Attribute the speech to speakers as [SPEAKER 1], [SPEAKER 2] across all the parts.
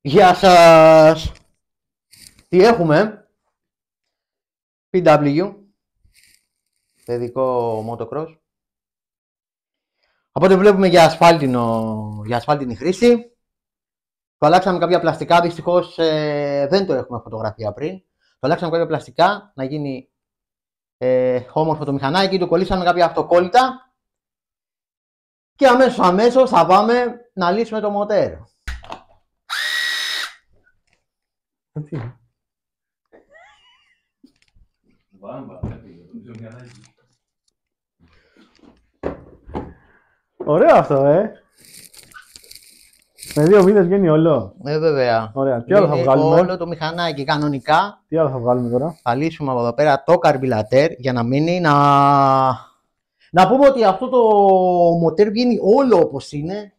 [SPEAKER 1] Γεια σας! Τι έχουμε? PW, παιδικό motocross. Οπότε βλέπουμε για ασφάλτινη χρήση. Το αλλάξαμε κάποια πλαστικά, δυστυχώς δεν το έχουμε φωτογραφία πριν. Το αλλάξαμε κάποια πλαστικά, να γίνει όμορφο το μηχανάκι, το κολλήσαμε κάποια αυτοκόλλητα και αμέσως θα πάμε να λύσουμε το μοτέρ.
[SPEAKER 2] Τι. Ωραίο αυτό, Με 2 βίδες βγαίνει όλο.
[SPEAKER 1] Βέβαια.
[SPEAKER 2] Ωραία. Τι άλλο θα βγάλουμε?
[SPEAKER 1] Όλο το μηχανάκι κανονικά.
[SPEAKER 2] Τι άλλο θα βγάλουμε τώρα?
[SPEAKER 1] Θα λύσουμε από εδώ πέρα το καρμπιλατέρ για να μείνει να πούμε ότι αυτό το μοτέρ βγαίνει όλο όπως είναι.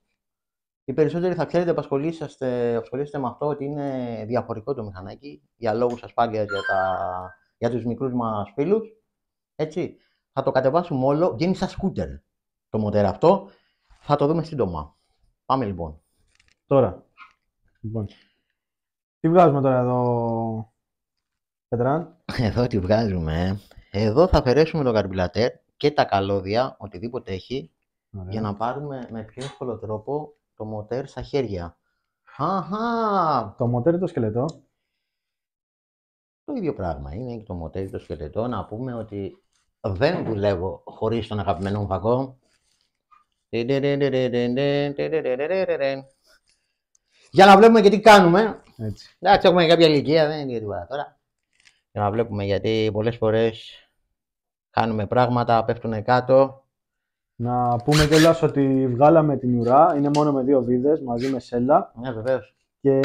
[SPEAKER 1] Οι περισσότεροι θα ξέρετε, απασχολείστε με αυτό, ότι είναι διαφορετικό το μηχανάκι για λόγους ασφάλειας για τους μικρούς μας φίλους. Έτσι, θα το κατεβάσουμε όλο, βγαίνει σαν σκούτερ το μοτέρ αυτό. Θα το δούμε σύντομα. Πάμε λοιπόν.
[SPEAKER 2] Τώρα. Λοιπόν. Τι βγάζουμε τώρα εδώ, Πετράν?
[SPEAKER 1] Εδώ τι βγάζουμε. Εδώ θα αφαιρέσουμε το καρμπιλατέρ και τα καλώδια, οτιδήποτε έχει. Ωραία. Για να πάρουμε με πιο εύκολο τρόπο το μοτέρ στα χέρια. Αχα!
[SPEAKER 2] Το μοτέρ ή το σκελετό?
[SPEAKER 1] Το ίδιο πράγμα είναι και το μοτέρ ή το σκελετό. Να πούμε ότι δεν δουλεύω χωρίς τον αγαπημένο μου φακό. Για να βλέπουμε και τι κάνουμε.
[SPEAKER 2] Έτσι.
[SPEAKER 1] Εντάξει, έχουμε κάποια ηλικία, δεν είναι τίποτα τώρα. Για να βλέπουμε, γιατί πολλές φορές κάνουμε πράγματα, πέφτουν κάτω.
[SPEAKER 2] Να πούμε κιόλας ότι βγάλαμε την ουρά, είναι μόνο με 2 βίδες μαζί με σέλα.
[SPEAKER 1] Ναι, βεβαίως.
[SPEAKER 2] Και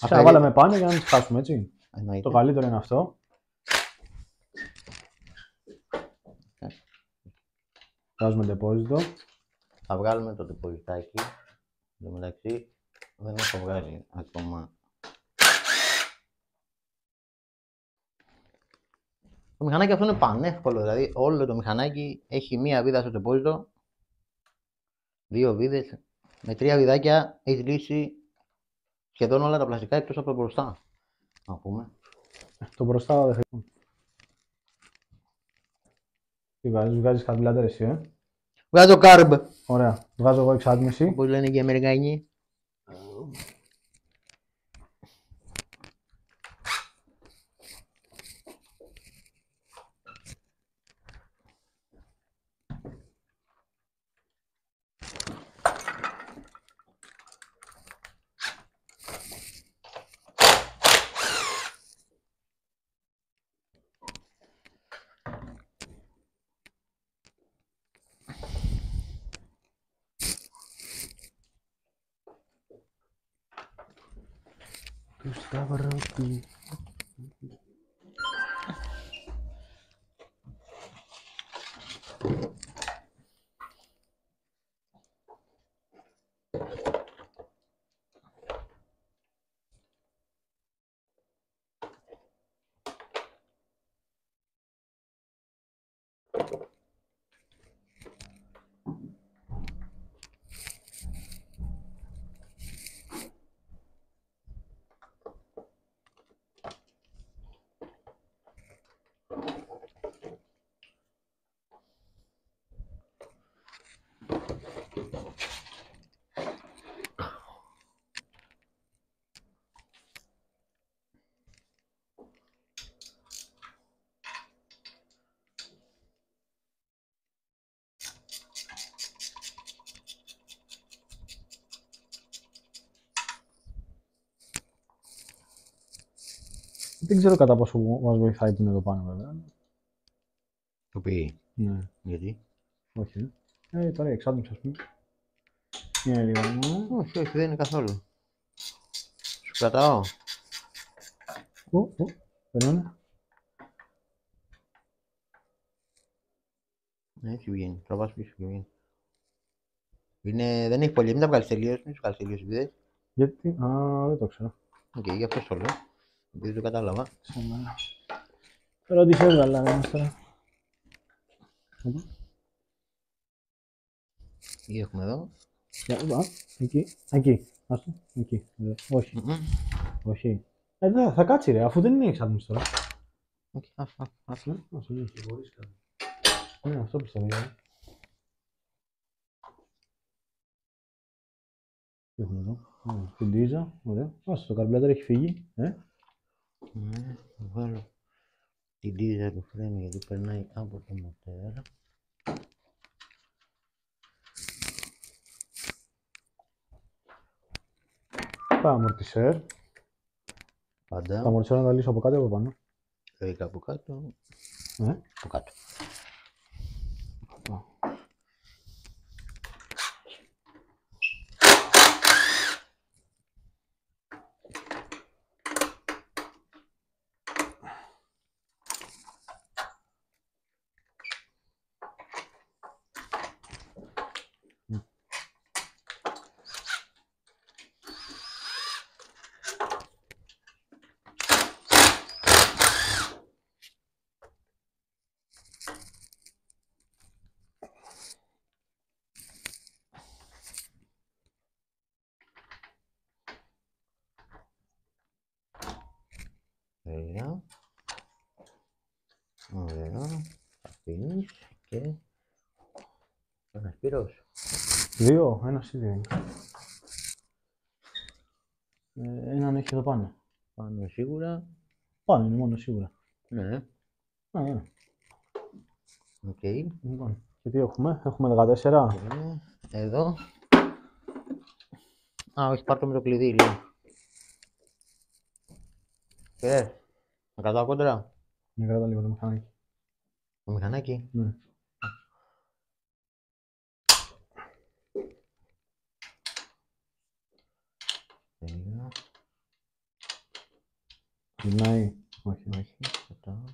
[SPEAKER 2] τα βάλαμε πάνω για να μην τις χάσουμε, έτσι.
[SPEAKER 1] Εννοείται.
[SPEAKER 2] Το καλύτερο είναι αυτό. Βάζουμε ντεπόζιτο.
[SPEAKER 1] Θα βγάλουμε το ντεπόζιτάκι. Εν τω μεταξύ δεν έχω βγάλει ακόμα. Το μηχανάκι αυτό είναι πανεύκολο, δηλαδή όλο το μηχανάκι έχει μία βίδα στο ντεπόζιτο, 2 βίδες, με 3 βιδάκια έχει λύσει σχεδόν όλα τα πλαστικά εκτός από το μπροστά. Να πούμε.
[SPEAKER 2] Το μπροστά δεν χρειάζεται. Τι βγάζεις καρμπιλατέρ εσύ,
[SPEAKER 1] Βγάζω καρμπ.
[SPEAKER 2] Ωραία. Βγάζω εγώ εξάτμιση.
[SPEAKER 1] Όπως λένε και οι Αμερικανοί.
[SPEAKER 2] Του Σταυρόπι. Δεν ξέρω κατά πόσο μας βοηθάει που είναι εδώ πάνω, βέβαια.
[SPEAKER 1] Το πει.
[SPEAKER 2] Ναι.
[SPEAKER 1] Γιατί?
[SPEAKER 2] Όχι. Τώρα η εξάτμιση, ας πούμε. Είναι λίγο.
[SPEAKER 1] Όχι, όχι, δεν είναι καθόλου. Σου κρατάω.
[SPEAKER 2] Περίμενε.
[SPEAKER 1] Έχει βγαίνει. Τραβάς πίσω και βγαίνει. Δεν έχει πολύ. Μην τα βγάλεις τελείως. Μην σου βγάλεις τελείως βίδες.
[SPEAKER 2] Γιατί? Δεν το ξέρω.
[SPEAKER 1] Οκ, γι' αυτό σου λέω. Δεν το κατάλαβα.
[SPEAKER 2] Τώρα τι έβγαλα, να τώρα.
[SPEAKER 1] Τι έχουμε εδώ?
[SPEAKER 2] Εκεί. Εκεί. Άστο. Εκεί. Όχι. Όχι. Θα κάτσει ρε, αφού δεν είναι εξάτμιση τώρα.
[SPEAKER 1] Όχι, ας.
[SPEAKER 2] Ναι, αυτό πιστεύω. Τι έχουμε εδώ. Την τίζα. Ωραία. Άστο, το καρμπλέτερ έχει φύγει.
[SPEAKER 1] Ναι, θα βάλω την τίζα του φρένου γιατί περνάει από το μοτέρ.
[SPEAKER 2] Τα αμορτισέρ.
[SPEAKER 1] Πάντα.
[SPEAKER 2] Τα αμορτισέρ να τα λύσω από κάτω ή από πάνω.
[SPEAKER 1] Λογικά από κάτω.
[SPEAKER 2] Ναι.
[SPEAKER 1] Από κάτω. Ωραία. Ωραία. Θα αφήνεις και ένας πυρός.
[SPEAKER 2] Δύο, ένας ή δύο είναι. Έναν έχει εδώ πάνω.
[SPEAKER 1] Πάνω σίγουρα.
[SPEAKER 2] Πάνω είναι μόνο σίγουρα.
[SPEAKER 1] Ναι.
[SPEAKER 2] Ναι.
[SPEAKER 1] Οκ.
[SPEAKER 2] Λοιπόν, και τι έχουμε, έχουμε 14.
[SPEAKER 1] Εδώ. Α, όχι, πάρ' το με το κλειδί, λίγο. Να κρατάω κόντρα.
[SPEAKER 2] Ναι, κράτα λίγο το μηχανάκι.
[SPEAKER 1] Το μηχανάκι.
[SPEAKER 2] Ναι.
[SPEAKER 1] Τέλεια.
[SPEAKER 2] Γυρνάει. Όχι.
[SPEAKER 1] Όχι, κρατάω.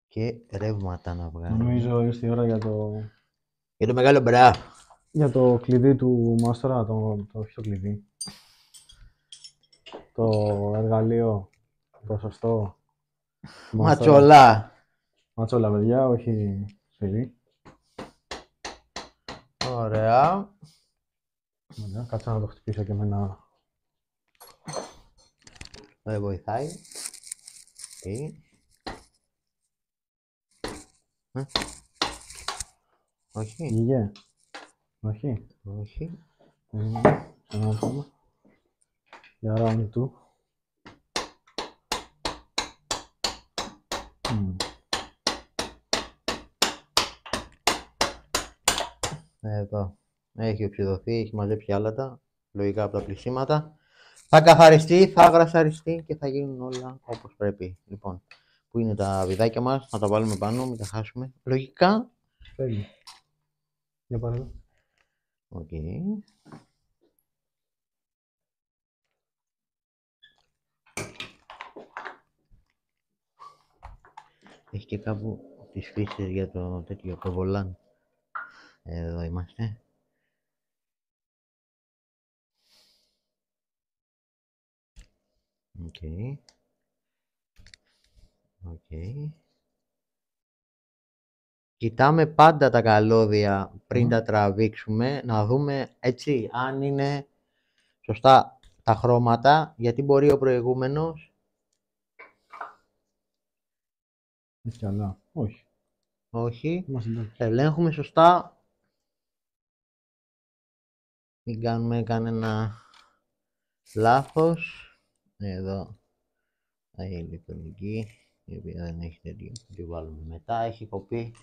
[SPEAKER 1] Και ρεύματα να βγάλει.
[SPEAKER 2] Νομίζω ήρθε η ώρα
[SPEAKER 1] Για το μεγάλο μπρά.
[SPEAKER 2] για το κλειδί του μάστορα, όχι το κλειδί. Το εργαλείο, το σωστό.
[SPEAKER 1] Ματσολά.
[SPEAKER 2] Ματσόλα, παιδιά, όχι φίλοι.
[SPEAKER 1] Ωραία.
[SPEAKER 2] Ωραία, κάτσε να το χτυπήσω και εμένα.
[SPEAKER 1] Δεν βοηθάει. Όχι.
[SPEAKER 2] Γιγέ. Όχι.
[SPEAKER 1] Όχι.
[SPEAKER 2] Ξανάρχομαι. Για round 2.
[SPEAKER 1] Εδώ. Έχει οξυδωθεί, έχει μαζέψει άλατα. Λογικά από τα πλησίματα. Θα καθαριστεί, θα γρασαριστεί και θα γίνουν όλα όπως πρέπει. Λοιπόν, πού είναι τα βιδάκια μας, να τα βάλουμε πάνω, μην τα χάσουμε. Λογικά.
[SPEAKER 2] Τέλει. Για πάρε.
[SPEAKER 1] Οκ. Έχει και κάπου τις φύσεις για το τέτοιο, το βολάν. Εδώ είμαστε. Οκ. Κοιτάμε πάντα τα καλώδια πριν τα τραβήξουμε, να δούμε έτσι αν είναι σωστά τα χρώματα, γιατί μπορεί ο προηγούμενος.
[SPEAKER 2] Έχει κι άλλα. Όχι.
[SPEAKER 1] Όχι.
[SPEAKER 2] Είμαστε
[SPEAKER 1] Ελέγχουμε σωστά. Μην κάνουμε κανένα λάθος. Εδώ θα είναι η ηλεκτρονική, η οποία δεν έχει τέτοιο. Τη βάλουμε μετά. Έχει κοπεί.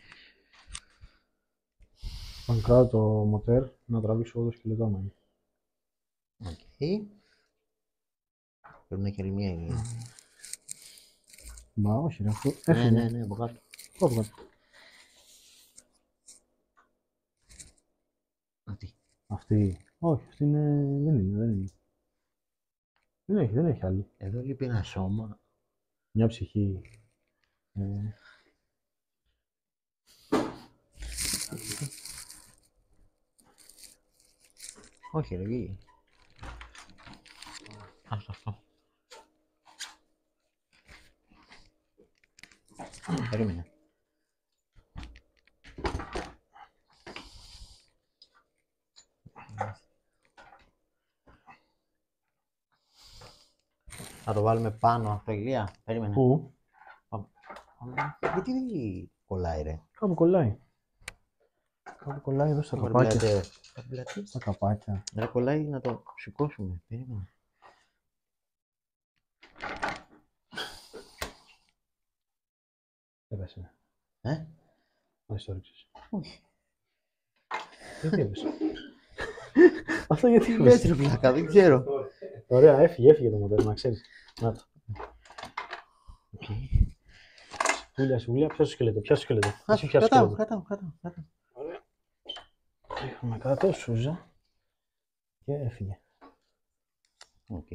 [SPEAKER 2] Αν κρατάω το μοτέρ, να τραβήξω όλο το σκελετό μου.
[SPEAKER 1] Οκ. Πρέπει να έχει άλλη μία ηλία.
[SPEAKER 2] Μα όχι ρε, αυτό
[SPEAKER 1] Ναι, από κάτω.
[SPEAKER 2] Από κάτω. Αυτή. Όχι, αυτή είναι... δεν είναι. Δεν έχει άλλη.
[SPEAKER 1] Εδώ λείπει ένα σώμα.
[SPEAKER 2] Μια ψυχή.
[SPEAKER 1] Όχι ρε, βγήκε. Αυτό. Περίμενε. Θα το βάλουμε πάνω αυτό, Ηλία. Περίμενε.
[SPEAKER 2] Πού?
[SPEAKER 1] Γιατί κολλάει, ρε.
[SPEAKER 2] Κάπου κολλάει. Κάπου κολλάει εδώ στα καπάκια. Στα καπάκια.
[SPEAKER 1] Ρε, κολλάει να το σηκώσουμε. Περίμενε.
[SPEAKER 2] Έπεσε.
[SPEAKER 1] Όχι.
[SPEAKER 2] το ρίξεις.
[SPEAKER 1] Όχι.
[SPEAKER 2] Γιατί έπεσε.
[SPEAKER 1] Αυτό γιατί λες, ρε πλάκα, δεν ξέρω.
[SPEAKER 2] Ωραία, έφυγε το μοντέλο, να ξέρεις. Να το. Σιγούλια, πιάσου σκελετό, πιάσου σκελετό. Εσύ πιάσου σκελετό.
[SPEAKER 1] Κάτω.
[SPEAKER 2] Ωραία. Ρίχνουμε κάτω, σούζα. Και έφυγε.
[SPEAKER 1] Οκ.